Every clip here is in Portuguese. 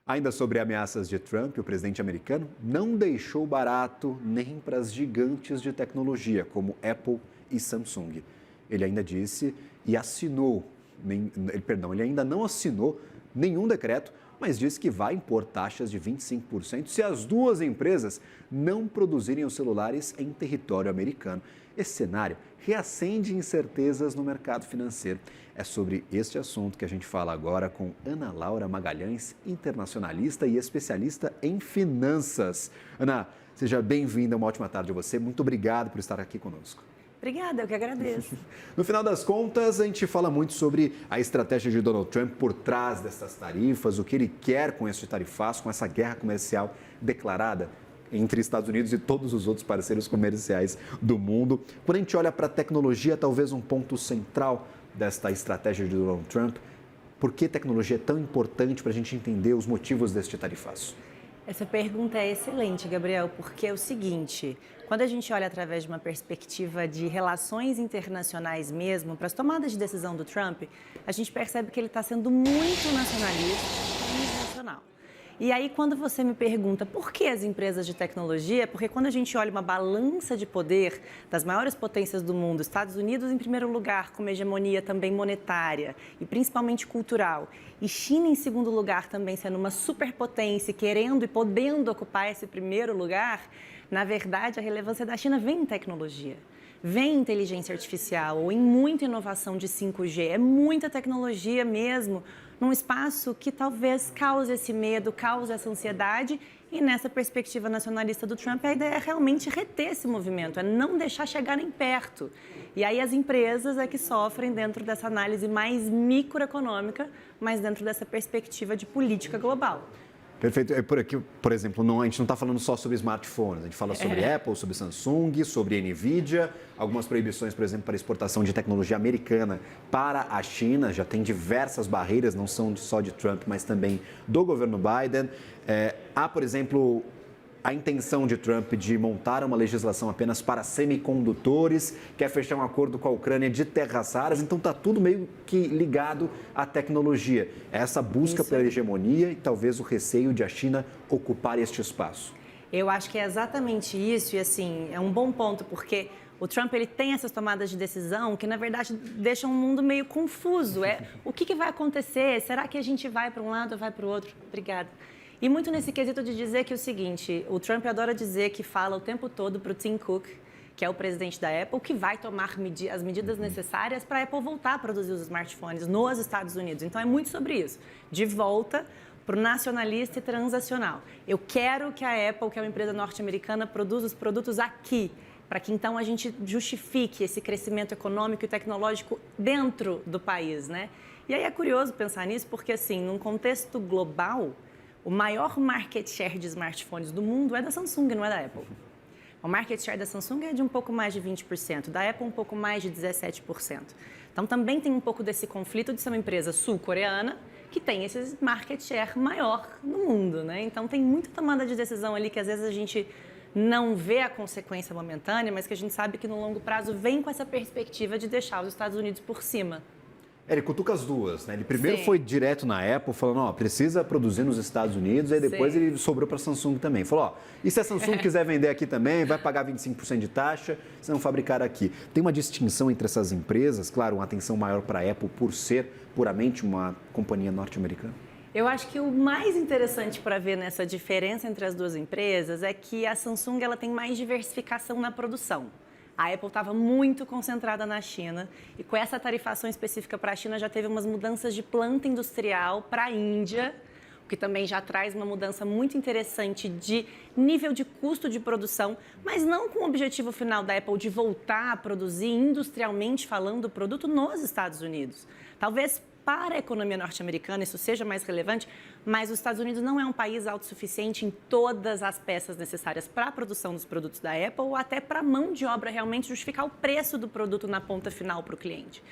Ainda sobre ameaças de Trump, o presidente americano não deixou barato nem para as gigantes de tecnologia, como Apple e Samsung. Ele ainda disse e assinou, ele ainda não assinou nenhum decreto, mas disse que vai impor taxas de 25% se as duas empresas não produzirem os celulares em território americano. Esse cenário reacende incertezas no mercado financeiro. É sobre este assunto que a gente fala agora com Ana Laura Magalhães, internacionalista e especialista em finanças. Ana, seja bem-vinda, uma ótima tarde a você. Muito obrigado por estar aqui conosco. Obrigada, eu que agradeço. No final das contas, a gente fala muito sobre a estratégia de Donald Trump por trás dessas tarifas, o que ele quer com esse tarifaço, com essa guerra comercial declarada entre Estados Unidos e todos os outros parceiros comerciais do mundo. Quando a gente olha para a tecnologia, talvez um ponto central desta estratégia de Donald Trump, por que tecnologia é tão importante para a gente entender os motivos deste tarifaço? Essa pergunta é excelente, Gabriel, porque é o seguinte, quando a gente olha através de uma perspectiva de relações internacionais mesmo, para as tomadas de decisão do Trump, a gente percebe que ele está sendo muito nacionalista e internacional. E aí, quando você me pergunta por que as empresas de tecnologia, porque quando a gente olha uma balança de poder das maiores potências do mundo, Estados Unidos em primeiro lugar, com uma hegemonia também monetária e principalmente cultural, e China em segundo lugar também sendo uma superpotência, querendo e podendo ocupar esse primeiro lugar, na verdade, a relevância da China vem em tecnologia. Vem em inteligência artificial ou em muita inovação de 5G, é muita tecnologia mesmo, num espaço que talvez cause esse medo, cause essa ansiedade. E nessa perspectiva nacionalista do Trump, a ideia é realmente reter esse movimento, é não deixar chegar nem perto. E aí as empresas é que sofrem dentro dessa análise mais microeconômica, mas dentro dessa perspectiva de política global. Perfeito. Por aqui, por exemplo, a gente não está falando só sobre smartphones, a gente fala sobre Apple, sobre Samsung, sobre Nvidia, algumas proibições, por exemplo, para exportação de tecnologia americana para a China, já tem diversas barreiras, não são só de Trump, mas também do governo Biden. Há, por exemplo, a intenção de Trump de montar uma legislação apenas para semicondutores, quer fechar um acordo com a Ucrânia de terras raras, então está tudo meio que ligado à tecnologia. Essa busca pela hegemonia e talvez o receio de a China ocupar este espaço. Eu acho que é exatamente isso e, assim, é um bom ponto, porque o Trump ele tem essas tomadas de decisão que, na verdade, deixam o mundo meio confuso. O que vai acontecer? Será que a gente vai para um lado ou vai para o outro? Obrigada. E muito nesse quesito de dizer que é o seguinte, o Trump adora dizer que fala o tempo todo para o Tim Cook, que é o presidente da Apple, que vai tomar as medidas necessárias para a Apple voltar a produzir os smartphones nos Estados Unidos. Então, é muito sobre isso. De volta para o nacionalista e transacional. Eu quero que a Apple, que é uma empresa norte-americana, produza os produtos aqui, para que então a gente justifique esse crescimento econômico e tecnológico dentro do país, né? E aí é curioso pensar nisso, porque assim, num contexto global, o maior market share de smartphones do mundo é da Samsung, não é da Apple. O market share da Samsung é de um pouco mais de 20%, da Apple um pouco mais de 17%. Então também tem um pouco desse conflito de ser uma empresa sul-coreana que tem esse market share maior no mundo, né? Então tem muita tomada de decisão ali que às vezes a gente não vê a consequência momentânea, mas que a gente sabe que no longo prazo vem com essa perspectiva de deixar os Estados Unidos por cima. Ele cutuca as duas, né? Ele primeiro foi direto na Apple, falando, precisa produzir nos Estados Unidos, aí depois ele sobrou para a Samsung também. Falou, e se a Samsung quiser vender aqui também, vai pagar 25% de taxa se não fabricar aqui. Tem uma distinção entre essas empresas, claro, uma atenção maior para a Apple por ser puramente uma companhia norte-americana? Eu acho que o mais interessante para ver nessa diferença entre as duas empresas é que a Samsung ela tem mais diversificação na produção. A Apple estava muito concentrada na China e com essa tarifação específica para a China já teve umas mudanças de planta industrial para a Índia, o que também já traz uma mudança muito interessante de nível de custo de produção, mas não com o objetivo final da Apple de voltar a produzir industrialmente falando o produto nos Estados Unidos. Talvez para a economia norte-americana isso seja mais relevante, mas os Estados Unidos não é um país autossuficiente em todas as peças necessárias para a produção dos produtos da Apple ou até para a mão de obra realmente justificar o preço do produto na ponta final para o cliente.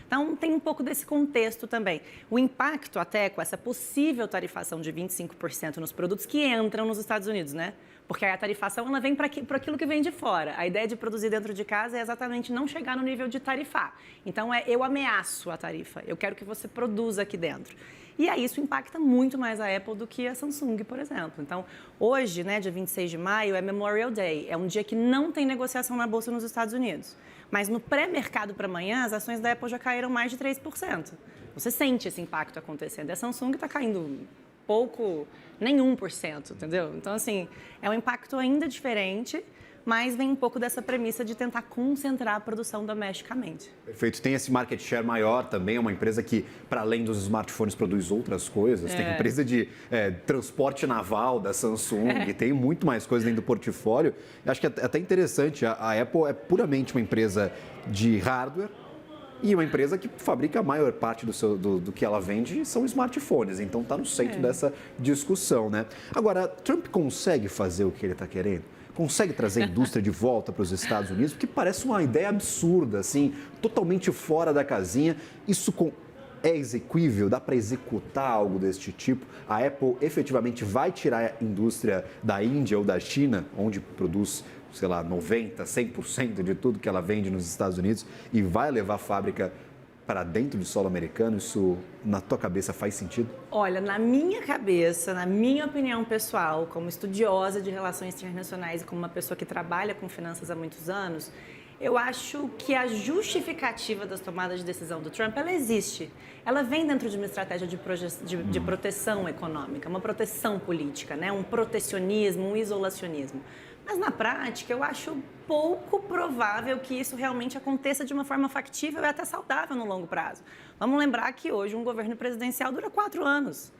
Então, tem um pouco desse contexto também. O impacto até com essa possível tarifação de 25% nos produtos que entram nos Estados Unidos, né? Porque a tarifação ela vem para aquilo que vem de fora. A ideia de produzir dentro de casa é exatamente não chegar no nível de tarifar. Então, eu ameaço a tarifa. Eu quero que você produza aqui dentro. E aí isso impacta muito mais a Apple do que a Samsung, por exemplo. Então, hoje, né, dia 26 de maio, é Memorial Day. É um dia que não tem negociação na Bolsa nos Estados Unidos. Mas no pré-mercado para amanhã, as ações da Apple já caíram mais de 3%. Você sente esse impacto acontecendo. E a Samsung está caindo pouco, nem 1%, entendeu? Então, assim, é um impacto ainda diferente, mas vem um pouco dessa premissa de tentar concentrar a produção domesticamente. Perfeito. Tem esse market share maior também, é uma empresa que, para além dos smartphones, produz outras coisas. Tem empresa de transporte naval da Samsung, tem muito mais coisa dentro do portfólio. Eu acho que é até interessante, a Apple é puramente uma empresa de hardware e uma empresa que fabrica a maior parte do que ela vende são smartphones. Então está no centro dessa discussão, né? Agora, Trump consegue fazer o que ele está querendo? Consegue trazer a indústria de volta para os Estados Unidos? Porque parece uma ideia absurda, assim, totalmente fora da casinha. Isso é execuível? Dá para executar algo deste tipo? A Apple efetivamente vai tirar a indústria da Índia ou da China, onde produz, sei lá, 90%, 100% de tudo que ela vende nos Estados Unidos e vai levar a fábrica para dentro do solo americano? Isso, na tua cabeça, faz sentido? Olha, na minha cabeça, na minha opinião pessoal, como estudiosa de relações internacionais e como uma pessoa que trabalha com finanças há muitos anos, eu acho que a justificativa das tomadas de decisão do Trump, ela existe. Ela vem dentro de uma estratégia de proteção econômica, uma proteção política, né? Um protecionismo, um isolacionismo. Mas, na prática, eu acho pouco provável que isso realmente aconteça de uma forma factível e até saudável no longo prazo. Vamos lembrar que hoje um governo presidencial dura 4 anos.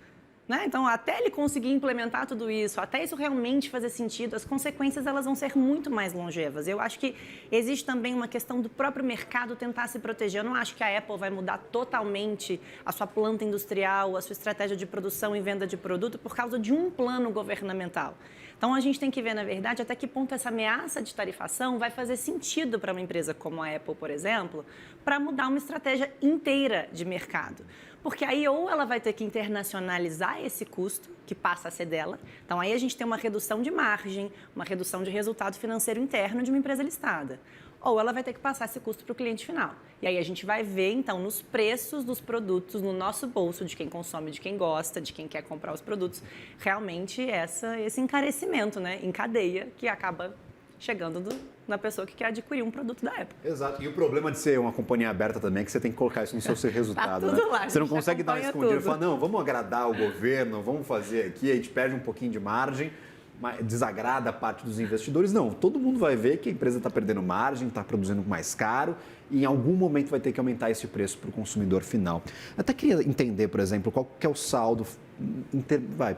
Né? Então, até ele conseguir implementar tudo isso, até isso realmente fazer sentido, as consequências elas vão ser muito mais longevas. Eu acho que existe também uma questão do próprio mercado tentar se proteger. Eu não acho que a Apple vai mudar totalmente a sua planta industrial, a sua estratégia de produção e venda de produto por causa de um plano governamental. Então, a gente tem que ver, na verdade, até que ponto essa ameaça de tarifação vai fazer sentido para uma empresa como a Apple, por exemplo, para mudar uma estratégia inteira de mercado. Porque aí ou ela vai ter que internacionalizar esse custo, que passa a ser dela. Então, aí a gente tem uma redução de margem, uma redução de resultado financeiro interno de uma empresa listada. Ou ela vai ter que passar esse custo para o cliente final. E aí a gente vai ver, então, nos preços dos produtos, no nosso bolso, de quem consome, de quem gosta, de quem quer comprar os produtos, realmente esse encarecimento, né, em cadeia, que acaba chegando na pessoa que quer adquirir um produto da Apple. Exato. E o problema de ser uma companhia aberta também é que você tem que colocar isso no seu resultado. Tá tudo né? lá, você não consegue dar uma escondida e falar, não, vamos agradar o governo, vamos fazer aqui, a gente perde um pouquinho de margem, desagrada a parte dos investidores. Não, todo mundo vai ver que a empresa está perdendo margem, está produzindo mais caro e em algum momento vai ter que aumentar esse preço para o consumidor final. Até queria entender, por exemplo, qual que é o saldo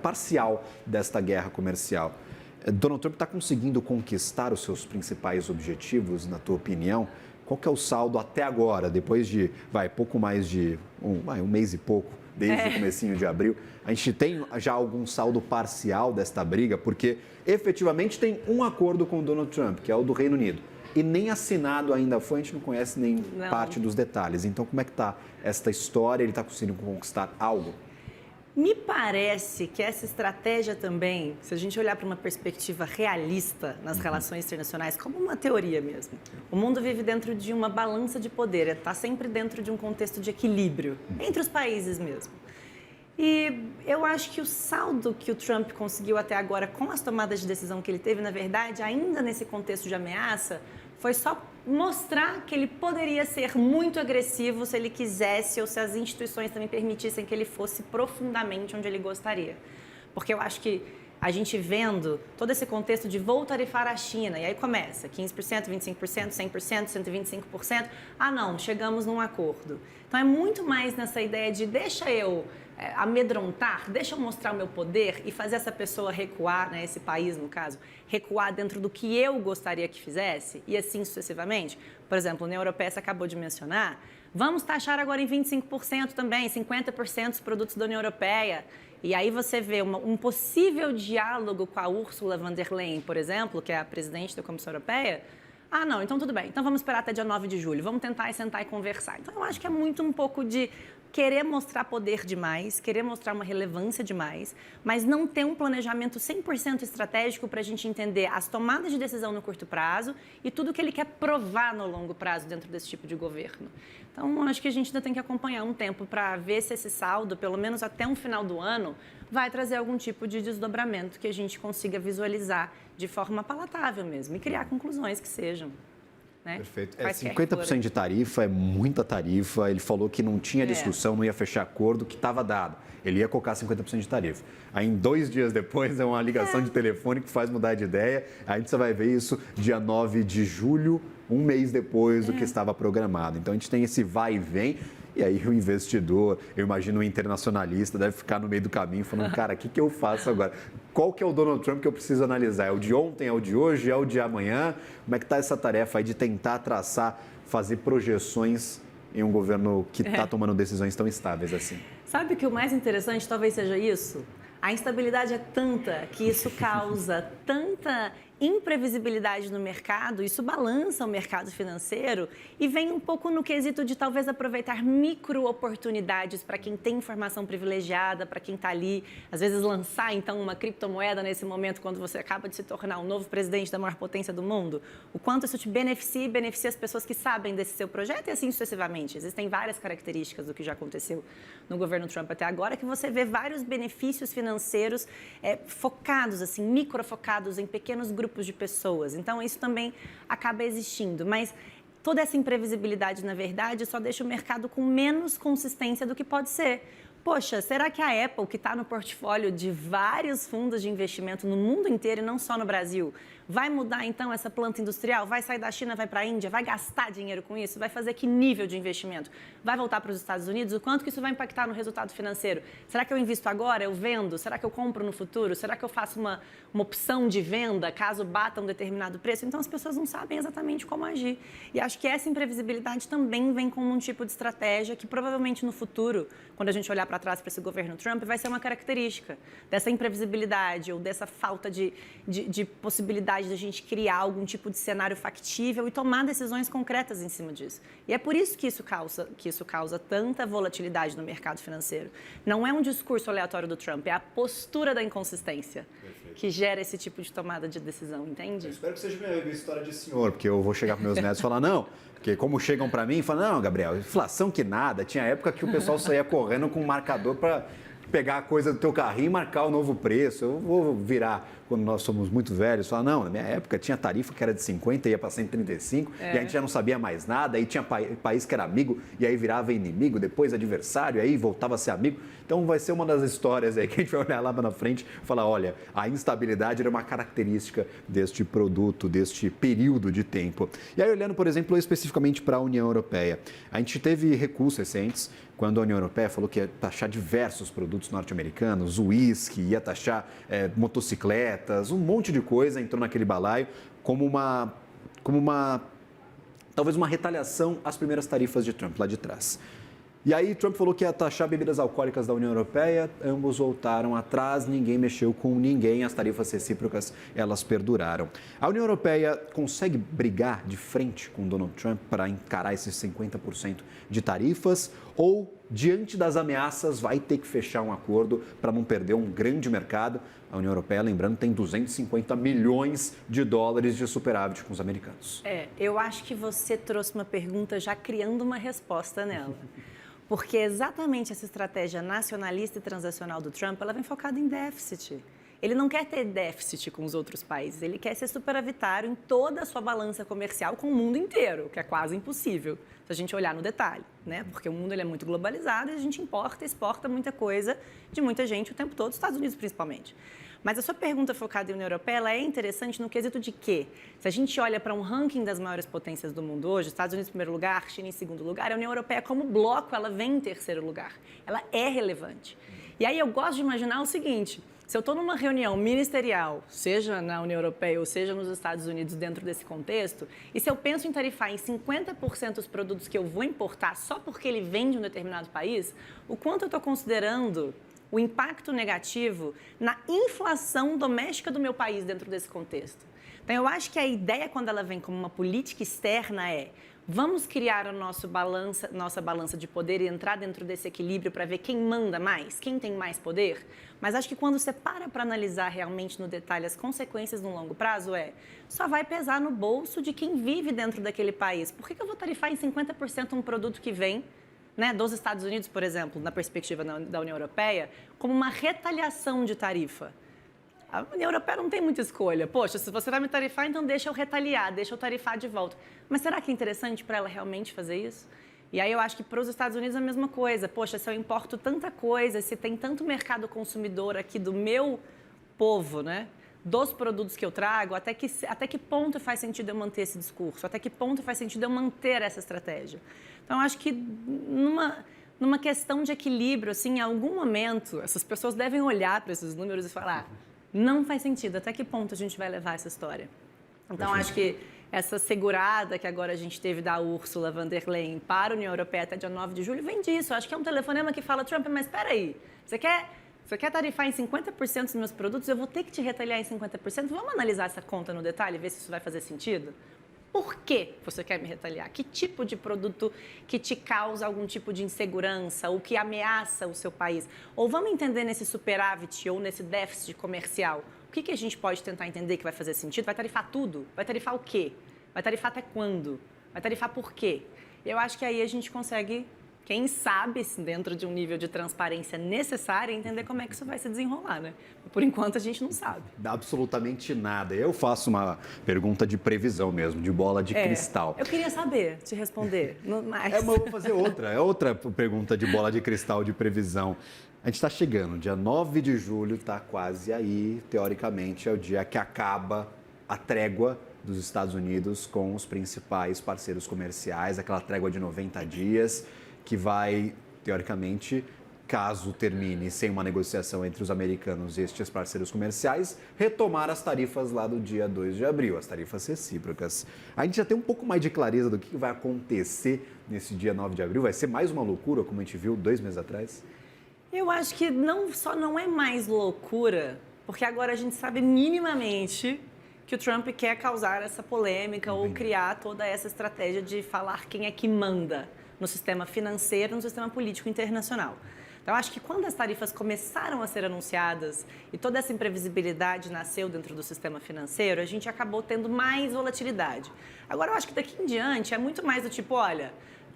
parcial desta guerra comercial. Donald Trump está conseguindo conquistar os seus principais objetivos, na tua opinião? Qual que é o saldo até agora, depois de pouco mais de um mês e pouco, desde o comecinho de abril? A gente tem já algum saldo parcial desta briga? Porque efetivamente tem um acordo com o Donald Trump, que é o do Reino Unido. E nem assinado ainda foi, a gente não conhece nem parte dos detalhes. Então, como é que está esta história? Ele está conseguindo conquistar algo? Me parece que essa estratégia também, se a gente olhar para uma perspectiva realista nas relações internacionais, como uma teoria mesmo, o mundo vive dentro de uma balança de poder, está sempre dentro de um contexto de equilíbrio, entre os países mesmo. E eu acho que o saldo que o Trump conseguiu até agora com as tomadas de decisão que ele teve, na verdade, ainda nesse contexto de ameaça, foi só mostrar que ele poderia ser muito agressivo se ele quisesse ou se as instituições também permitissem que ele fosse profundamente onde ele gostaria. Porque eu acho que a gente vendo todo esse contexto de vou tarifar a China, e aí começa 15%, 25%, 100%, 125%, não, chegamos num acordo. Então é muito mais nessa ideia de deixa eu amedrontar, deixa eu mostrar o meu poder e fazer essa pessoa recuar, né, esse país no caso, recuar dentro do que eu gostaria que fizesse e assim sucessivamente. Por exemplo, a União Europeia, você acabou de mencionar, vamos taxar agora em 25% também, 50% dos produtos da União Europeia. E aí você vê um possível diálogo com a Ursula von der Leyen, por exemplo, que é a presidente da Comissão Europeia. Não, então tudo bem. Então vamos esperar até dia 9 de julho. Vamos tentar sentar e conversar. Então eu acho que é muito um pouco de querer mostrar poder demais, querer mostrar uma relevância demais, mas não ter um planejamento 100% estratégico para a gente entender as tomadas de decisão no curto prazo e tudo que ele quer provar no longo prazo dentro desse tipo de governo. Então, acho que a gente ainda tem que acompanhar um tempo para ver se esse saldo, pelo menos até um final do ano, vai trazer algum tipo de desdobramento que a gente consiga visualizar de forma palatável mesmo e criar conclusões que sejam. Né? Perfeito. 50% de tarifa é muita tarifa. Ele falou que não tinha discussão, não ia fechar acordo, que estava dado. Ele ia colocar 50% de tarifa. Aí, em 2 dias depois, é uma ligação de telefone que faz mudar de ideia. Aí você vai ver isso dia 9 de julho, um mês depois do que estava programado. Então, a gente tem esse vai e vem. E aí o investidor, eu imagino o internacionalista, deve ficar no meio do caminho falando, cara, o que eu faço agora? Qual que é o Donald Trump que eu preciso analisar? É o de ontem, é o de hoje, é o de amanhã? Como é que está essa tarefa aí de tentar traçar, fazer projeções em um governo que está tomando decisões tão estáveis assim? Sabe que o mais interessante talvez seja isso? A instabilidade é tanta que isso causa tanta imprevisibilidade no mercado, isso balança o mercado financeiro e vem um pouco no quesito de talvez aproveitar micro-oportunidades para quem tem informação privilegiada, para quem está ali, às vezes lançar então uma criptomoeda nesse momento quando você acaba de se tornar o novo presidente da maior potência do mundo, o quanto isso te beneficia e beneficia as pessoas que sabem desse seu projeto e assim sucessivamente. Existem várias características do que já aconteceu no governo Trump até agora, que você vê vários benefícios financeiros focados, assim, microfocados em pequenos grupos de pessoas. Então, isso também acaba existindo. Mas toda essa imprevisibilidade, na verdade, só deixa o mercado com menos consistência do que pode ser. Poxa, será que a Apple, que está no portfólio de vários fundos de investimento no mundo inteiro e não só no Brasil, vai mudar, então, essa planta industrial? Vai sair da China, vai para a Índia? Vai gastar dinheiro com isso? Vai fazer que nível de investimento? Vai voltar para os Estados Unidos? O quanto que isso vai impactar no resultado financeiro? Será que eu invisto agora? Eu vendo? Será que eu compro no futuro? Será que eu faço uma opção de venda caso bata um determinado preço? Então, as pessoas não sabem exatamente como agir. E acho que essa imprevisibilidade também vem como um tipo de estratégia que, provavelmente, no futuro, quando a gente olhar para trás para esse governo Trump, vai ser uma característica dessa imprevisibilidade ou dessa falta de possibilidade da gente criar algum tipo de cenário factível e tomar decisões concretas em cima disso. E é por isso que isso causa tanta volatilidade no mercado financeiro. Não é um discurso aleatório do Trump, é a postura da inconsistência que gera esse tipo de tomada de decisão, entende? Eu espero que seja minha história de senhor, porque eu vou chegar para meus netos e falar, não, porque como chegam para mim e falam, não, Gabriel, inflação que nada. Tinha época que o pessoal saía correndo com um marcador para pegar a coisa do teu carrinho e marcar o novo preço. Eu vou virar, quando nós somos muito velhos, falar, não, na minha época tinha tarifa que era de 50 e ia para 135, e a gente já não sabia mais nada, aí tinha país que era amigo e aí virava inimigo, depois adversário, aí voltava a ser amigo. Então vai ser uma das histórias aí que a gente vai olhar lá na frente e falar, olha, a instabilidade era uma característica deste produto, deste período de tempo. E aí olhando, por exemplo, especificamente para a União Europeia, a gente teve recursos recentes, quando a União Europeia falou que ia taxar diversos produtos norte-americanos, uísque, ia taxar motocicletas, um monte de coisa entrou naquele balaio como talvez uma retaliação às primeiras tarifas de Trump lá de trás. E aí Trump falou que ia taxar bebidas alcoólicas da União Europeia, ambos voltaram atrás, ninguém mexeu com ninguém, as tarifas recíprocas, elas perduraram. A União Europeia consegue brigar de frente com Donald Trump para encarar esses 50% de tarifas ou, diante das ameaças, vai ter que fechar um acordo para não perder um grande mercado? A União Europeia, lembrando, tem 250 milhões de dólares de superávit com os americanos. Eu acho que você trouxe uma pergunta já criando uma resposta nela. Porque exatamente essa estratégia nacionalista e transacional do Trump, ela vem focada em déficit. Ele não quer ter déficit com os outros países, ele quer ser superavitário em toda a sua balança comercial com o mundo inteiro, que é quase impossível, se a gente olhar no detalhe, né? Porque o mundo ele é muito globalizado e a gente importa e exporta muita coisa de muita gente o tempo todo, Estados Unidos principalmente. Mas a sua pergunta focada em União Europeia, ela é interessante no quesito de que, se a gente olha para um ranking das maiores potências do mundo hoje, Estados Unidos em primeiro lugar, China em segundo lugar, a União Europeia como bloco, ela vem em terceiro lugar. Ela é relevante. E aí eu gosto de imaginar o seguinte, se eu estou numa reunião ministerial, seja na União Europeia ou seja nos Estados Unidos dentro desse contexto, e se eu penso em tarifar em 50% os produtos que eu vou importar só porque ele vem de um determinado país, o quanto eu estou considerando o impacto negativo na inflação doméstica do meu país dentro desse contexto. Então, eu acho que a ideia, quando ela vem como uma política externa, Vamos criar a nossa balança de poder e entrar dentro desse equilíbrio para ver quem manda mais, quem tem mais poder? Mas acho que quando você para analisar realmente no detalhe as consequências no longo prazo, só vai pesar no bolso de quem vive dentro daquele país. Por que eu vou tarifar em 50% um produto que vem, né, dos Estados Unidos, por exemplo, na perspectiva da União Europeia, como uma retaliação de tarifa? A União Europeia não tem muita escolha. Poxa, se você vai me tarifar, então deixa eu retaliar, deixa eu tarifar de volta. Mas será que é interessante para ela realmente fazer isso? E aí eu acho que para os Estados Unidos é a mesma coisa. Poxa, se eu importo tanta coisa, se tem tanto mercado consumidor aqui do meu povo, né, dos produtos que eu trago, até que ponto faz sentido eu manter esse discurso? Até que ponto faz sentido eu manter essa estratégia? Então, eu acho que numa questão de equilíbrio, assim, em algum momento, essas pessoas devem olhar para esses números e falar: não faz sentido, até que ponto a gente vai levar essa história? Então, acho que essa segurada que agora a gente teve da Ursula von der Leyen para a União Europeia até dia 9 de julho vem disso. Acho que é um telefonema que fala: Trump, mas espera aí, você quer tarifar em 50% dos meus produtos, eu vou ter que te retaliar em 50%? Vamos analisar essa conta no detalhe e ver se isso vai fazer sentido? Por que você quer me retaliar? Que tipo de produto que te causa algum tipo de insegurança ou que ameaça o seu país? Ou vamos entender nesse superávit ou nesse déficit comercial, o que a gente pode tentar entender que vai fazer sentido? Vai tarifar tudo? Vai tarifar o quê? Vai tarifar até quando? Vai tarifar por quê? Eu acho que aí a gente consegue, quem sabe, dentro de um nível de transparência necessário, entender como é que isso vai se desenrolar, né? Por enquanto, a gente não sabe. Absolutamente nada. Eu faço uma pergunta de previsão mesmo, de bola de cristal. Eu queria saber, te responder. Mas eu vou fazer outra. É outra pergunta de bola de cristal, de previsão. A gente está chegando, dia 9 de julho, está quase aí. Teoricamente, é o dia que acaba a trégua dos Estados Unidos com os principais parceiros comerciais, aquela trégua de 90 dias, que vai, teoricamente, caso termine sem uma negociação entre os americanos e estes parceiros comerciais, retomar as tarifas lá do dia 2 de abril, as tarifas recíprocas. A gente já tem um pouco mais de clareza do que vai acontecer nesse dia 9 de abril. Vai ser mais uma loucura, como a gente viu 2 meses atrás? Eu acho que não é mais loucura, porque agora a gente sabe minimamente que o Trump quer causar essa polêmica ou criar toda essa estratégia de falar quem é que manda no sistema financeiro, no sistema político internacional. Então, acho que quando as tarifas começaram a ser anunciadas e toda essa imprevisibilidade nasceu dentro do sistema financeiro, a gente acabou tendo mais volatilidade. Agora, eu acho que daqui em diante é muito mais do tipo: olha,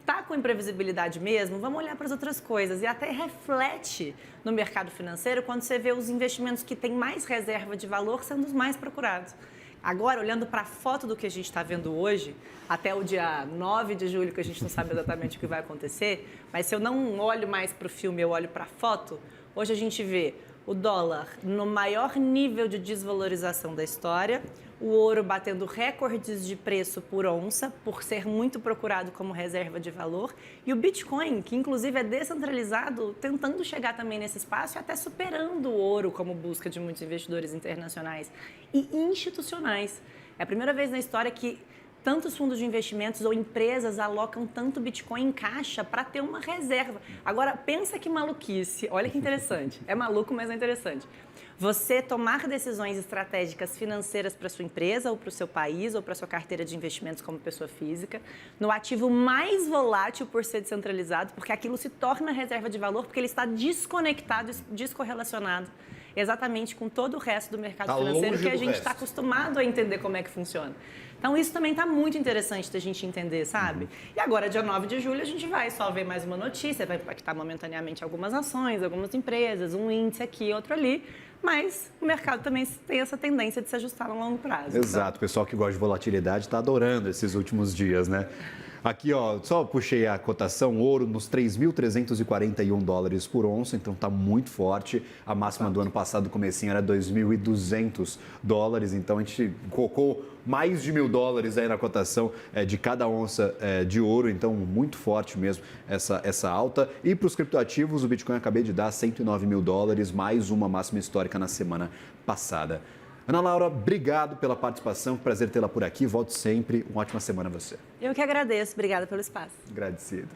tá com imprevisibilidade mesmo, vamos olhar para as outras coisas. E até reflete no mercado financeiro quando você vê os investimentos que têm mais reserva de valor sendo os mais procurados. Agora, olhando para a foto do que a gente está vendo hoje, até o dia 9 de julho, que a gente não sabe exatamente o que vai acontecer, mas se eu não olho mais para o filme, eu olho para a foto, hoje a gente vê o dólar no maior nível de desvalorização da história, o ouro batendo recordes de preço por onça, por ser muito procurado como reserva de valor, e o Bitcoin, que inclusive é descentralizado, tentando chegar também nesse espaço e até superando o ouro como busca de muitos investidores internacionais e institucionais. É a primeira vez na história que tantos fundos de investimentos ou empresas alocam tanto Bitcoin em caixa para ter uma reserva. Agora, pensa que maluquice. Olha que interessante. É maluco, mas é interessante. Você tomar decisões estratégicas financeiras para sua empresa ou para o seu país ou para a sua carteira de investimentos como pessoa física, no ativo mais volátil por ser descentralizado, porque aquilo se torna reserva de valor porque ele está desconectado, descorrelacionado exatamente com todo o resto do mercado financeiro que a gente está acostumado a entender como é que funciona. Então, isso também está muito interessante da gente entender, sabe? E agora, dia 9 de julho, a gente vai só ver mais uma notícia, vai impactar momentaneamente algumas ações, algumas empresas, um índice aqui, outro ali, mas o mercado também tem essa tendência de se ajustar no longo prazo. Exato, o pessoal que gosta de volatilidade está adorando esses últimos dias, né? Aqui, ó, só puxei a cotação, ouro nos 3.341 dólares por onça, então está muito forte. A máxima do ano passado, comecinho, era 2.200 dólares, então a gente colocou mais de $1.000 aí na cotação de cada onça de ouro, então muito forte mesmo essa alta. E para os criptoativos, o Bitcoin acabei de dar $109 mil, mais uma máxima histórica na semana passada. Ana Laura, obrigado pela participação, prazer tê-la por aqui, volte sempre, uma ótima semana a você. Eu que agradeço, obrigada pelo espaço. Agradecido.